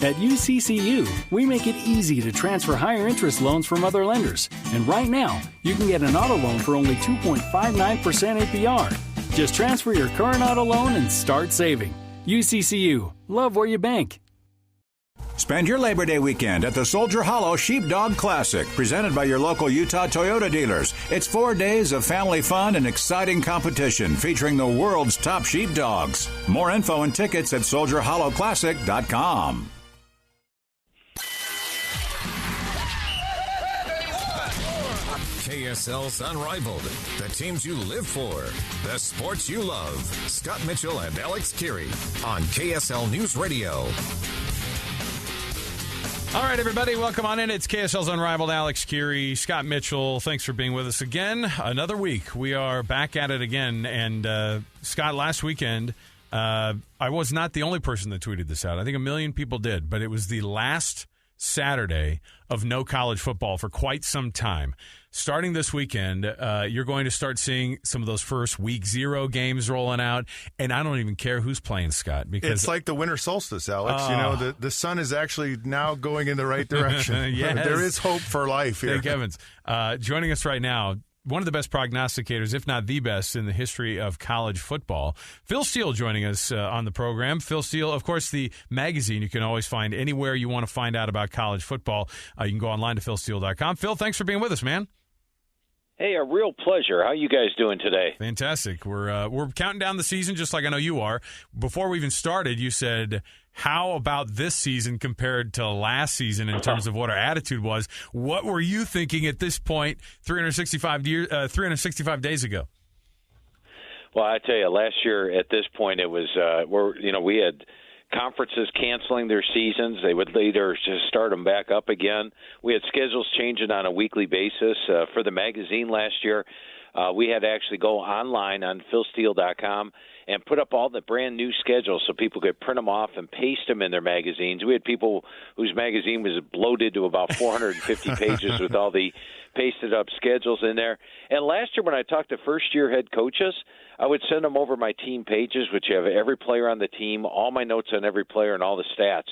At UCCU, we make it easy to transfer higher interest loans from other lenders. And right now, you can get an auto loan for only 2.59% APR. Just transfer your current auto loan and start saving. UCCU. Love where you bank. Spend your Labor Day weekend at the Soldier Hollow Sheepdog Classic, presented by your local Utah Toyota dealers. It's 4 days of family fun and exciting competition featuring the world's top sheepdogs. More info and tickets at soldierhollowclassic.com. KSL's Unrivaled, the teams you live for, the sports you love. Scott Mitchell and Alex Kirry on KSL NewsRadio. All right, everybody, welcome on in. It's KSL's Unrivaled. Alex Kirry, Scott Mitchell, thanks for being with us again. Another week. We are back at it again. And, Scott, last weekend, I was not the only person that tweeted this out. I think 1 million people did, but it was the last Saturday of no college football for quite some time. Starting this weekend, you're going to start seeing some of those first week 0 games rolling out, and I don't even care who's playing, Scott. Because it's like the winter solstice, Alex. The sun is actually now going in the right direction. Yes. There is hope for life here. Thank heavens. Joining us right now, one of the best prognosticators, if not the best, in the history of college football. Phil Steele joining us on the program. Phil Steele, of course, the magazine you can always find anywhere you want to find out about college football. You can go online to philsteele.com. Phil, thanks for being with us, man. Hey, a real pleasure. How you guys doing today? Fantastic. We're counting down the season just like I know you are. Before we even started, you said, how about this season compared to last season in terms of what our attitude was? What were you thinking at this point 365 days ago? Well, I tell you, last year at this point it was we had conferences canceling their seasons. They would later just start them back up again. We had schedules changing on a weekly basis. For the magazine last year, we had to actually go online on philsteele.com and put up all the brand new schedules so people could print them off and paste them in their magazines. We had people whose magazine was bloated to about 450 pages with all the pasted up schedules in there. And last year when I talked to first-year head coaches, I would send them over my team pages, which have every player on the team, all my notes on every player, and all the stats.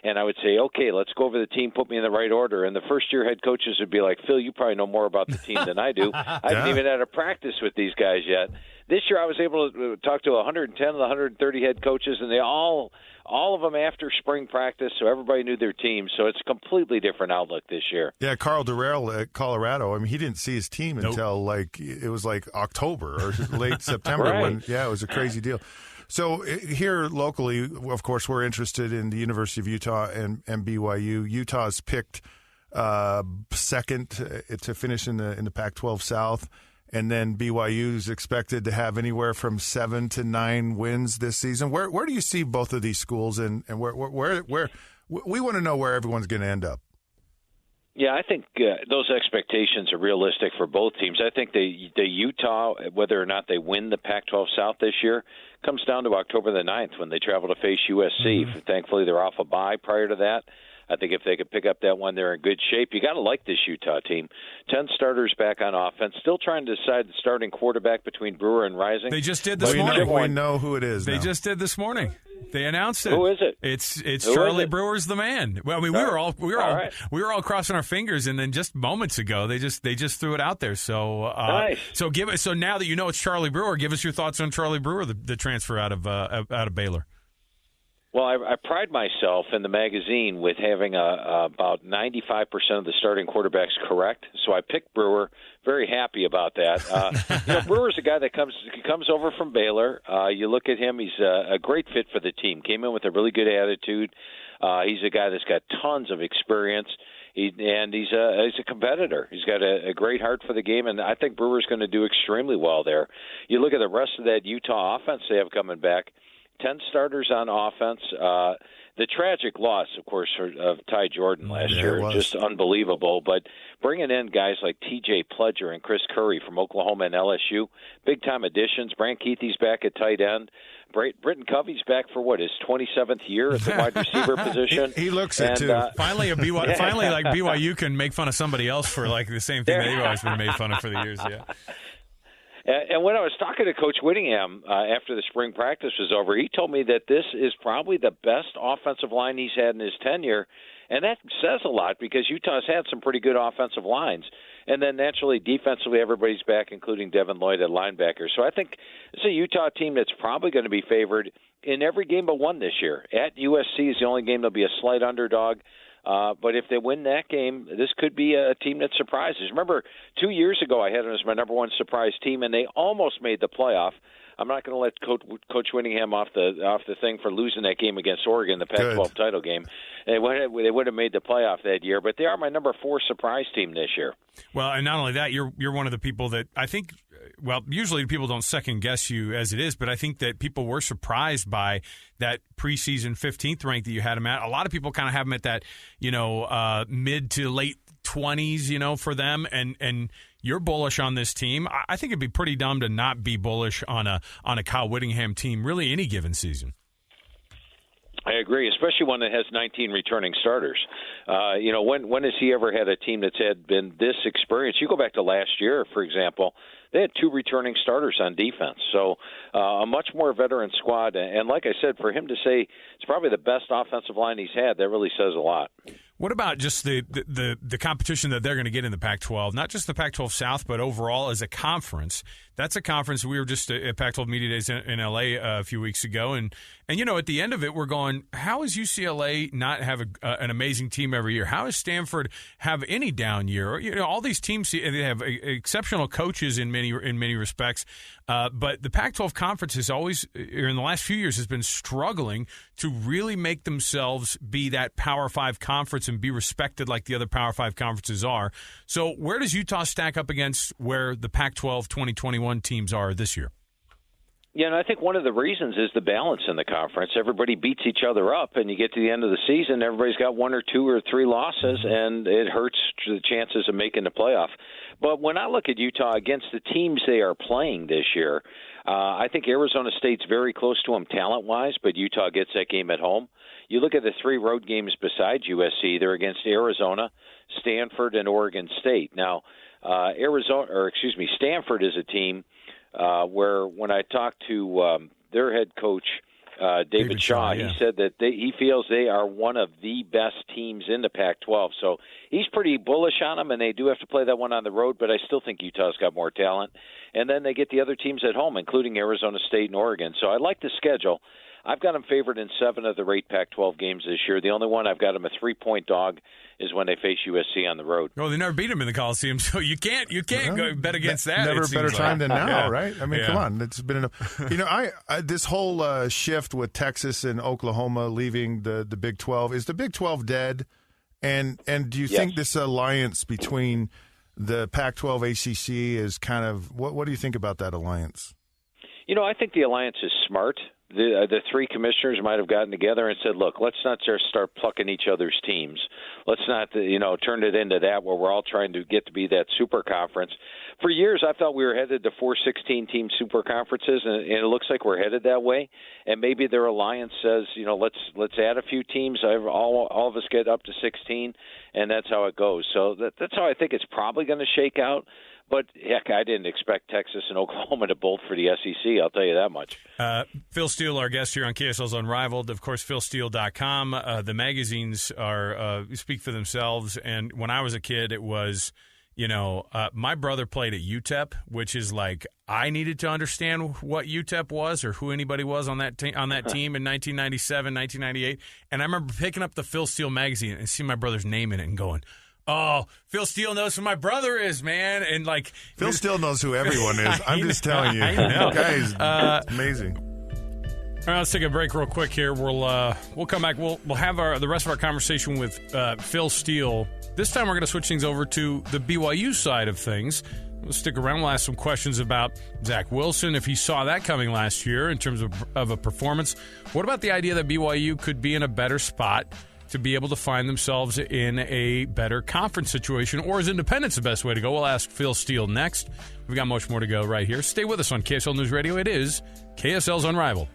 And I would say, okay, let's go over the team, put me in the right order. And the first-year head coaches would be like, Phil, you probably know more about the team than I do. I haven't even had a practice with these guys yet. This year I was able to talk to 110 of the 130 head coaches, and they all of them after spring practice, so everybody knew their team. So it's a completely different outlook this year. Yeah, Carl Durrell at Colorado, I mean, he didn't see his team until it was like October or late September. Right. It was a crazy deal. So here locally, of course, we're interested in the University of Utah and BYU. Utah's picked second to finish in the Pac-12 South, and then BYU is expected to have anywhere from 7 to 9 wins this season. Where do you see both of these schools, and where we want to know where everyone's going to end up? Yeah, I think those expectations are realistic for both teams. I think the Utah, whether or not they win the Pac-12 South this year, comes down to October the 9th when they travel to face USC. Mm-hmm. Thankfully, they're off a bye prior to that. I think if they could pick up that one, they're in good shape. You got to like this Utah team. 10 starters back on offense. Still trying to decide the starting quarterback between Brewer and Rising. They just did this morning. We know who it is. They just did this morning. They announced it. Who is it? It's Charlie Brewer's the man. Well, I mean, we were all crossing our fingers, and then just moments ago they just threw it out there. So nice. So now that you know it's Charlie Brewer, give us your thoughts on Charlie Brewer, the transfer out of Baylor. Well, I pride myself in the magazine with having about 95% of the starting quarterbacks correct. So I picked Brewer. Very happy about that. Brewer's a guy that comes over from Baylor. You look at him; he's a great fit for the team. Came in with a really good attitude. He's a guy that's got tons of experience. He's a competitor. He's got a great heart for the game, and I think Brewer's going to do extremely well there. You look at the rest of that Utah offense they have coming back. 10 starters on offense. The tragic loss, of course, of Ty Jordan last year, just unbelievable. But bringing in guys like T.J. Pledger and Chris Curry from Oklahoma and LSU, big-time additions. Brant Keithy's back at tight end. Britton Covey's back for, his 27th year at the wide receiver position. He looks it, too. Finally, BYU can make fun of somebody else for, the same thing they've always been made fun of for the years, yeah. And when I was talking to Coach Whittingham after the spring practice was over, he told me that this is probably the best offensive line he's had in his tenure. And that says a lot because Utah's had some pretty good offensive lines. And then naturally, defensively, everybody's back, including Devin Lloyd at linebacker. So I think it's a Utah team that's probably going to be favored in every game but one this year. At USC is the only game they'll be a slight underdog. But if they win that game, this could be a team that surprises. Remember, 2 years ago, I had them as my number one surprise team, and they almost made the playoff. I'm not going to let Coach Whittingham off the thing for losing that game against Oregon, the Pac-12 title game. They would have made the playoff that year, but they are my number 4 surprise team this year. Well, and not only that, you're one of the people that I think. Well, usually people don't second guess you as it is, but I think that people were surprised by that preseason 15th rank that you had them at. A lot of people kind of have them at that, mid to late 20s, for them, and you're bullish on this team. I think it'd be pretty dumb to not be bullish on a Kyle Whittingham team, really any given season. I agree, especially one that has 19 returning starters. When has he ever had a team that's been this experienced? You go back to last year, for example, they had 2 returning starters on defense. So a much more veteran squad. And like I said, for him to say it's probably the best offensive line he's had, that really says a lot. What about just the competition that they're going to get in the Pac-12? Not just the Pac-12 South, but overall as a conference. That's a conference. We were just at Pac-12 Media Days in L.A. A few weeks ago, and at the end of it, we're going, how is UCLA not have an amazing team every year? How does Stanford have any down year? All these teams, they have exceptional coaches in many respects, but the Pac-12 conference has always, in the last few years, has been struggling to really make themselves be that Power 5 conference and be respected like the other Power 5 conferences are. So where does Utah stack up against where the Pac-12 2021 teams are this year? Yeah, and I think one of the reasons is the balance in the conference. Everybody beats each other up, and you get to the end of the season, everybody's got 1 or 2 or 3 losses, and it hurts the chances of making the playoff. But when I look at Utah against the teams they are playing this year, I think Arizona State's very close to them talent-wise, but Utah gets that game at home. You look at the 3 road games besides USC, they're against Arizona, Stanford, and Oregon State. Now, Stanford is a team where when I talked to their head coach, David Shaw, he said that he feels they are one of the best teams in the Pac-12. So he's pretty bullish on them, and they do have to play that one on the road, but I still think Utah's got more talent. And then they get the other teams at home, including Arizona State and Oregon. So I like the schedule. I've got them favored in 7 of the 8 Pac-12 games this year. The only one I've got them a 3-point dog is when they face USC on the road. Well, they never beat them in the Coliseum, so you can't go bet against that. Never better time than now, right? I mean, Yeah. come on, it's been enough. I this whole shift with Texas and Oklahoma leaving the Big 12, is the Big 12 dead? And do you think this alliance between the Pac-12 ACC is kind of what do you think about that alliance? I think the alliance is smart. The 3 commissioners might have gotten together and said, look, let's not just start plucking each other's teams. Let's not, turn it into that where we're all trying to get to be that super conference. For years, I thought we were headed to 4 16-team super conferences, and it looks like we're headed that way. And maybe their alliance says, let's add a few teams. All of us get up to 16, and that's how it goes. So that's how I think it's probably going to shake out. But, heck, I didn't expect Texas and Oklahoma to bolt for the SEC, I'll tell you that much. Phil Steele, our guest here on KSL's UnRivaled. Of course, philsteele.com. The magazines speak for themselves. And when I was a kid, it was, my brother played at UTEP, which is like I needed to understand what UTEP was or who anybody was on that team in 1997, 1998. And I remember picking up the Phil Steele magazine and seeing my brother's name in it and going, oh, Phil Steele knows who my brother is, man. And Phil Steele knows who everyone is. I'm just telling you. I know. Guys, amazing. All right, let's take a break real quick here. We'll come back. We'll have the rest of our conversation with Phil Steele. This time we're going to switch things over to the BYU side of things. We'll stick around. We'll ask some questions about Zach Wilson, if he saw that coming last year in terms of a performance. What about the idea that BYU could be in a better spot to be able to find themselves in a better conference situation, or is independence the best way to go? We'll ask Phil Steele next. We've got much more to go right here. Stay with us on KSL News Radio. It is KSL's UnRivaled.